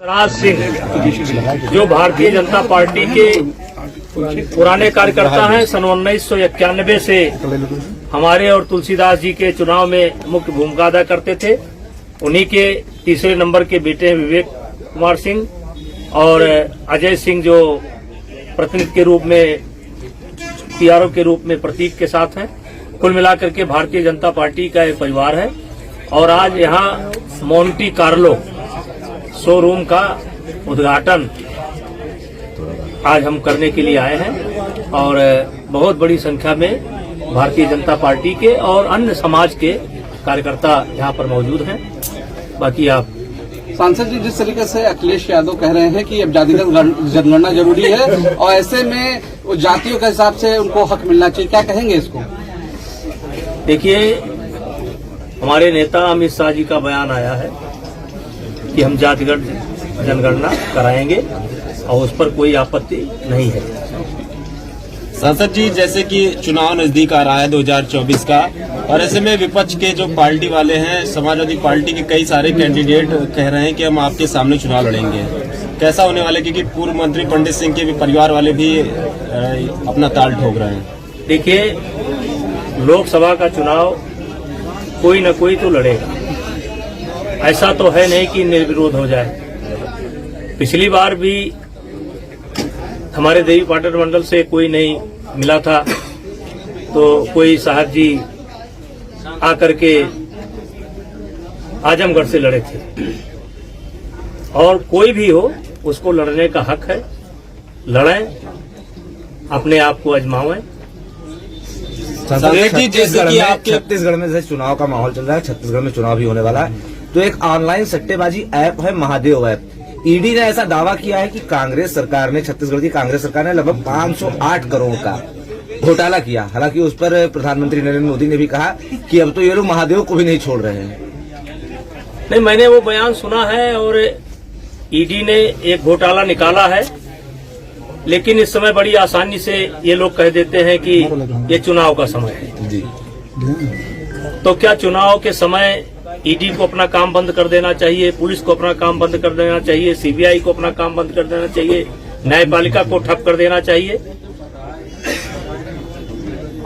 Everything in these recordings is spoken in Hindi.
राज सिंह जो भारतीय जनता पार्टी के पुराने कार्यकर्ता हैं, सन 1991 से हमारे और तुलसीदास जी के चुनाव में मुख्य भूमिका अदा करते थे। उन्हीं के तीसरे नंबर के बेटे हैं विवेक कुमार सिंह और अजय सिंह जो प्रतिनिधि के रूप में पीआरओ के रूप में प्रतीक के साथ हैं। कुल मिलाकर के भारतीय जनता पार्टी का एक परिवार है और आज यहाँ मोंटी कार्लो शोरूम का उद्घाटन आज हम करने के लिए आए हैं और बहुत बड़ी संख्या में भारतीय जनता पार्टी के और अन्य समाज के कार्यकर्ता यहाँ पर मौजूद हैं। बाकी आप सांसद जी, जिस तरीके से अखिलेश यादव कह रहे हैं कि अब जातिगत जनगणना जरूरी है और ऐसे में जातियों के हिसाब से उनको हक मिलना चाहिए, क्या कहेंगे इसको? देखिए, हमारे नेता अमित शाह जी का बयान आया है कि हम जातिगत जनगणना कराएंगे और उस पर कोई आपत्ति नहीं है। सांसद जी, जैसे कि चुनाव नजदीक आ रहा है 2024 का, और ऐसे में विपक्ष के जो पार्टी वाले हैं, समाजवादी पार्टी के कई सारे कैंडिडेट कह रहे हैं कि हम आपके सामने चुनाव लड़ेंगे। कैसा होने वाला है, क्योंकि पूर्व मंत्री पंडित सिंह के भी परिवार वाले भी अपना ताल ठोक रहे हैं। देखिए, लोकसभा का चुनाव कोई न कोई तो लड़ेगा, ऐसा तो है नहीं कि निर्विरोध हो जाए। पिछली बार भी हमारे देवी पाटन मंडल से कोई नहीं मिला था तो कोई साहब जी आकर के आजमगढ़ से लड़े थे और कोई भी हो उसको लड़ने का हक है। लड़ें, अपने आप को आजमावें। जैसे कि आपके छत्तीसगढ़ में जैसे चुनाव का माहौल चल रहा है, छत्तीसगढ़ में चुनाव भी होने वाला है, तो एक ऑनलाइन सट्टेबाजी ऐप है महादेव ऐप। ईडी ने ऐसा दावा किया है कि कांग्रेस सरकार ने, छत्तीसगढ़ की कांग्रेस सरकार ने लगभग 508 करोड़ का घोटाला किया। हालांकि उस पर प्रधानमंत्री नरेंद्र मोदी ने भी कहा कि अब तो ये लोग महादेव को भी नहीं छोड़ रहे हैं। नहीं, मैंने वो बयान सुना है और ईडी ने एक घोटाला निकाला है, लेकिन इस समय बड़ी आसानी से ये लोग कह देते हैं कि ये चुनाव का समय है जी। तो क्या चुनाव के समय ईडी को अपना काम बंद कर देना चाहिए, पुलिस को अपना काम बंद कर देना चाहिए, सीबीआई को अपना काम बंद कर देना चाहिए, न्यायपालिका को ठप कर देना चाहिए?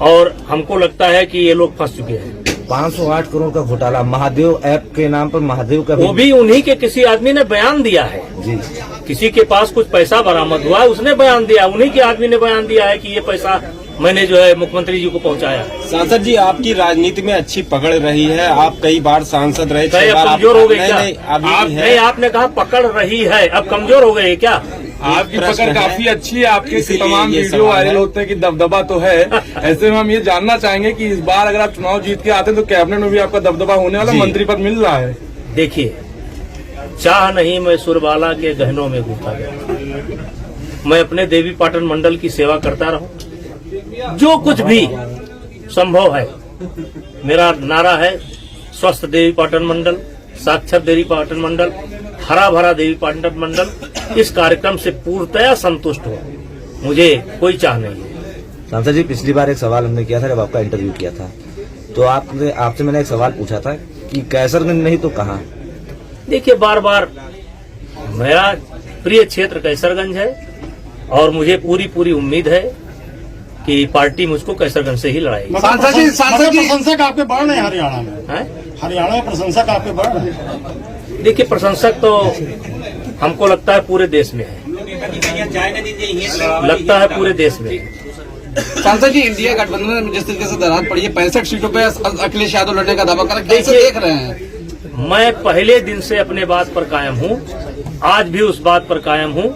और हमको लगता है कि ये लोग फंस चुके हैं। 508 करोड़ का घोटाला महादेव ऐप के नाम पर, महादेव का वो भी उन्हीं के किसी आदमी ने बयान दिया है जी। किसी के पास कुछ पैसा बरामद हुआ है, उसने बयान दिया, उन्हीं के आदमी ने बयान दिया है कि ये पैसा मैंने जो है मुख्यमंत्री जी को पहुंचाया। सांसद जी, आपकी राजनीति में अच्छी पकड़ रही है, आप कई बार सांसद रहे। कमजोर हो गए क्या? आपने कहा पकड़ रही है, अब कमजोर हो गए क्या? आपकी पकड़ काफी अच्छी है, आपके तमाम वीडियो वायरल होते हैं कि दबदबा तो है। ऐसे में हम ये जानना चाहेंगे कि इस बार अगर आप चुनाव जीत के आते हैं तो कैबिनेट में भी आपका दबदबा होने वाला, मंत्री पद मिल रहा है। देखिए, चाह नहीं मैं सुरबाला के गहनों में घुसा गया। मैं अपने देवी पाटन मंडल की सेवा करता रहूं, जो कुछ भी संभव है। मेरा नारा है स्वस्थ देवी पाटन मंडल, साक्षर देवी पाटन मंडल, हरा भरा देवी पाटन मंडल। इस कार्यक्रम से पूर्णतया संतुष्ट हो, मुझे कोई चाह नहीं है। सांसद जी, पिछली बार एक सवाल हमने किया था जब आपका इंटरव्यू किया था, तो आपसे मैंने एक सवाल पूछा था कि कैसरगंज नहीं तो कहाँ? देखिए, बार बार मेरा प्रिय क्षेत्र कैसरगंज है और मुझे पूरी उम्मीद है कि पार्टी मुझको कैसरगंज से ही लड़ाएगी। सांसद जी, प्रशंसक आपके बढ़ रहे हैं हरियाणा में, हरियाणा में प्रशंसक आपके बढ़ रहे हैं। देखिए, प्रशंसक तो हमको लगता है पूरे देश में है, लगता है पूरे देश में। सांसद जी, इंडिया गठबंधन में जिस तरीके से दरार पड़ी है, 65 सीटों पे अखिलेश यादव लड़ने का दावा कर, कैसे देख रहे हैं? मैं पहले दिन से अपने बात पर कायम हूँ, आज भी उस बात पर कायम हूँ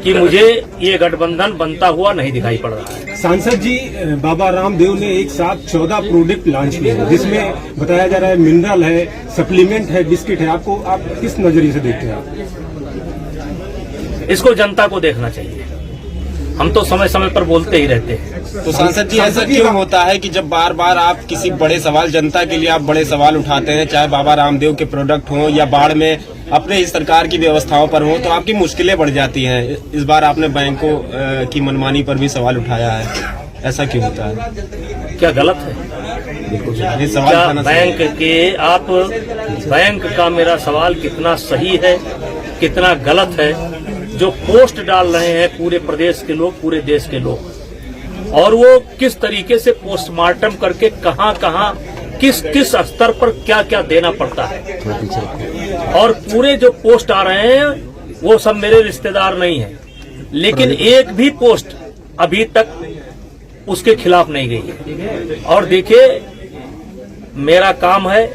कि मुझे ये गठबंधन बनता हुआ नहीं दिखाई पड़ रहा है। सांसद जी, बाबा रामदेव ने एक साथ 14 प्रोडक्ट लॉन्च किए हैं, जिसमें बताया जा रहा है मिनरल है, सप्लीमेंट है, बिस्किट है। आप किस नजरिए से देखते हैं? इसको जनता को देखना चाहिए, हम तो समय समय पर बोलते ही रहते हैं। तो सांसद जी, ऐसा क्यों होता है कि जब बार बार आप किसी बड़े सवाल, जनता के लिए आप बड़े सवाल उठाते हैं, चाहे बाबा रामदेव के प्रोडक्ट हों या बाढ़ में अपने इस सरकार की व्यवस्थाओं पर हो, तो आपकी मुश्किलें बढ़ जाती हैं? इस बार आपने बैंकों की मनमानी पर भी सवाल उठाया है, ऐसा क्यों होता है? क्या गलत है? ये सवाल क्या बैंक के आप बैंक का मेरा सवाल कितना सही है, कितना गलत है जो पोस्ट डाल रहे हैं पूरे प्रदेश के लोग, पूरे देश के लोग, और वो किस तरीके से पोस्टमार्टम करके कहां कहां किस किस स्तर पर क्या क्या देना पड़ता है। और पूरे जो पोस्ट आ रहे हैं वो सब मेरे रिश्तेदार नहीं हैं, लेकिन एक भी पोस्ट अभी तक उसके खिलाफ नहीं गई है। और देखिए, मेरा काम है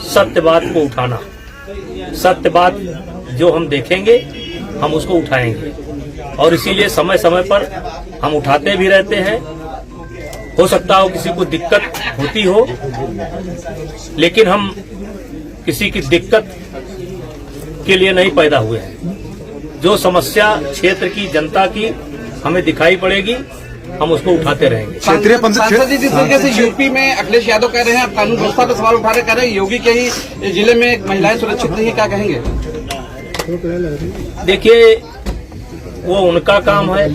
सत्य बात को उठाना। सत्य बात जो हम देखेंगे हम उसको उठाएंगे, और इसीलिए समय समय पर हम उठाते भी रहते हैं। हो सकता हो किसी को दिक्कत होती हो, लेकिन हम किसी की दिक्कत के लिए नहीं पैदा हुए हैं। जो समस्या क्षेत्र की, जनता की हमें दिखाई पड़ेगी, हम उसको उठाते रहेंगे। सांसद जी, जिस तरीके से यूपी में अखिलेश यादव कह रहे हैं, कानून व्यवस्था पर सवाल उठा रहे, कह रहे हैं योगी के ही जिले में महिलाएं सुरक्षित नहीं है, क्या कहेंगे? देखिए, वो उनका काम है,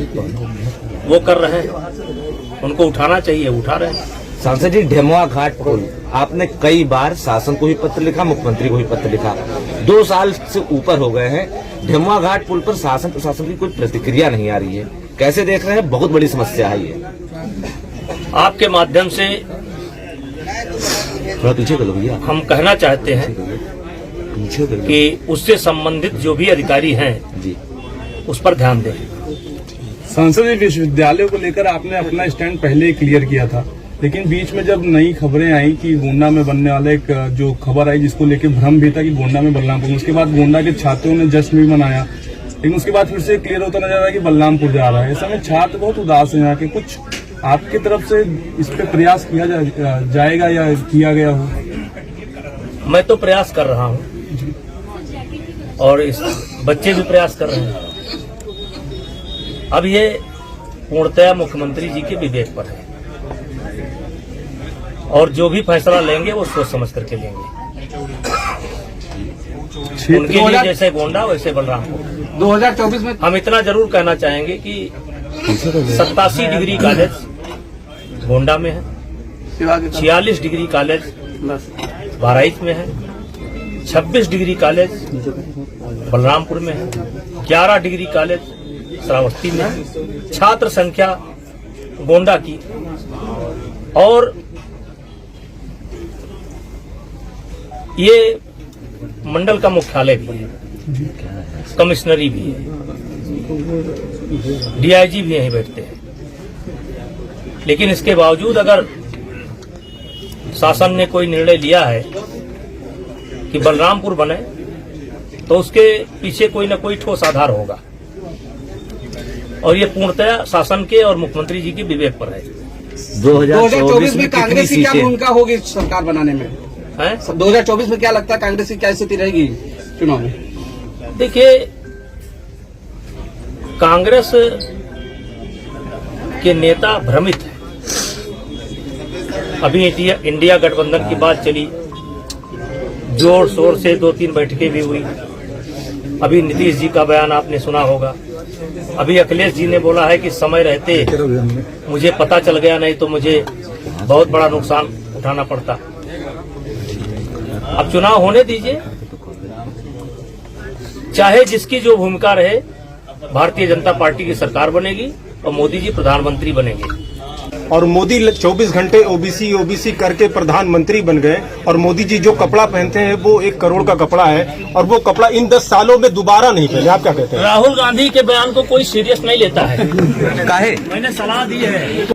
वो कर रहे हैं, उनको उठाना चाहिए, उठा रहे हैं। सांसद जी, ढेमुआ घाट पुल आपने कई बार शासन को भी पत्र लिखा, मुख्यमंत्री को भी पत्र लिखा, 2 साल से ऊपर हो गए हैं। ढेमुआ घाट पुल पर शासन प्रशासन की कोई प्रतिक्रिया नहीं आ रही है, कैसे देख रहे हैं? बहुत बड़ी समस्या है ये। आपके माध्यम से थोड़ा पीछे कर लो भैया। हम कहना चाहते हैं पीछे कर लो कि उससे संबंधित जो भी अधिकारी हैं जी, उस पर ध्यान दें। संसद विश्वविद्यालयों को लेकर आपने अपना स्टैंड पहले ही क्लियर किया था, लेकिन बीच में जब नई खबरें आई कि गोंडा में बनने वाला एक जो खबर आई जिसको लेकर भ्रम भी था कि गोंडा में बलरामपुर, उसके बाद गोंडा के छात्रों ने जश्न भी मनाया, लेकिन उसके बाद फिर से क्लियर होता नजर आ रहा है कि बलरामपुर जा रहा है। इस समय छात्र बहुत उदास है यहाँ के। कुछ आपकी तरफ से इस पे प्रयास किया जाएगा या किया गया हो? मैं तो प्रयास कर रहा हूँ और इस बच्चे भी प्रयास कर रहे हैं। अब ये पूर्णतया मुख्यमंत्री जी के विवेक पर है, और जो भी फैसला लेंगे वो सोच समझ करके लेंगे। उनके लिए जैसे गोंडा वैसे बलरामपुर। 2024 में हम इतना जरूर कहना चाहेंगे कि 87 डिग्री कॉलेज गोंडा में है, 46 डिग्री कॉलेज बहराइच में है, 26 डिग्री कॉलेज बलरामपुर में है, 11 डिग्री कॉलेज श्रावस्ती में है। छात्र संख्या गोंडा की और ये मंडल का मुख्यालय भी है, कमिश्नरी भी है, डीआईजी भी यहीं बैठते हैं। लेकिन इसके बावजूद अगर शासन ने कोई निर्णय लिया है कि बलरामपुर बने, तो उसके पीछे कोई न कोई ठोस आधार होगा, और ये पूर्णतया शासन के और मुख्यमंत्री जी के विवेक पर है। 2024 में कांग्रेस की क्या भूमिका होगी सरकार बनाने में? है 2024 में क्या लगता है कांग्रेस की क्या स्थिति रहेगी चुनाव में? देखिए, कांग्रेस के नेता भ्रमित हैं। अभी इंडिया गठबंधन की बात चली, जोर शोर से 2-3 बैठकें भी हुई। अभी नीतीश जी का बयान आपने सुना होगा। अभी अखिलेश जी ने बोला है कि समय रहते मुझे पता चल गया, नहीं तो मुझे बहुत बड़ा नुकसान उठाना पड़ता। अब चुनाव होने दीजिए, चाहे जिसकी जो भूमिका रहे, भारतीय जनता पार्टी की सरकार बनेगी और मोदी जी प्रधानमंत्री बनेंगे। और मोदी 24 घंटे ओबीसी करके प्रधानमंत्री बन गए, और मोदी जी जो कपड़ा पहनते हैं वो 1 करोड़ का कपड़ा है, और वो कपड़ा इन 10 सालों में दोबारा नहीं पहने। आप क्या कहते हैं? राहुल गांधी के बयान को कोई सीरियस नहीं लेता है। काहे? मैंने सलाह दी है।